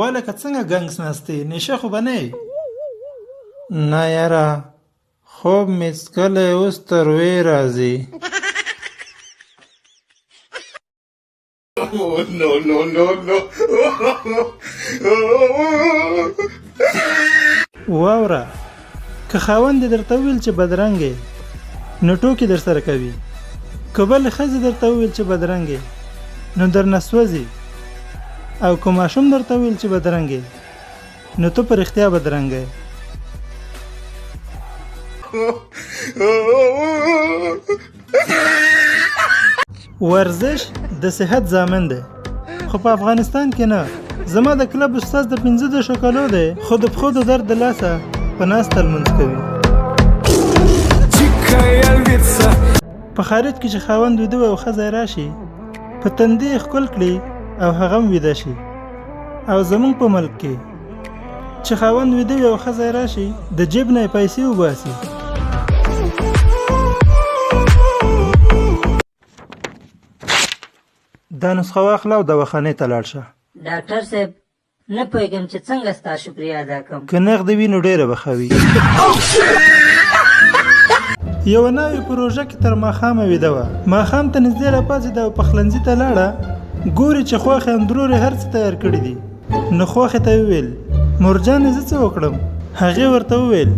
ولکه څنګه ګنګس ناستې نشه خو به نه یې؟ نه یاره خوب مې څکلی اوس تر وی راځي. واوره که خاوند دې درته وویل چې بدرنګ یې نو ټوکې در سره کوي، که بلې ښځې درته وویل چې بدرنګ یې نو درنه سوځي، او که ماشوم درته وویل چې بدرنګ یې نو ته په رښتیا بدرنګ یې. ورزش د صحت ضامن دی، خو په افغانستان کې نه. زما د کلب استاد د 15 کالو دی، خو د پښو د درد د لاسه په ناسته لمونځ کوي. په خارج کې چې خاوند ویده وي او ښځه راشي په تندي یې ښکل کړي او هغه هم ویده شي. او زمونږ په ملک کې چې خاوند ویده وي او ښځه راشي د جیب نه یې پیسې وباسي. دا نسخه واخله او دواخانې ته لاړ شه. ډاکټر صاحب نه پوهېږم چې څنګه ستا شکریه ادا کړم. که نغدې وي نو ډېره به ښه وي. یوه ناوې پروژه کې تر ماښامه ویده وه. ماښام ته نږدې راپاڅېده او پخلنځي ته لاړه، ګوري چې خوښې اندرور یې هر څه تیار کړي دي. نو خوښې ته وویل مورجانې زه څه وکړم؟ هغې ورته وویل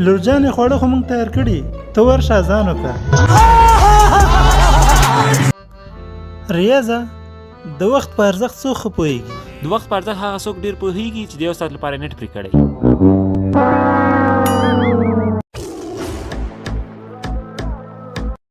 لورجانې خواړه خو موږ تیار کړي، ته ورشه اذان وکړه. ریاضه د وخت په ارزښت څوک ښه پوهېږي؟ د وخت په ارزښت هغه څوک ډېر پوهېږي چې د یو ساعت لپاره نېټ پرې کړی.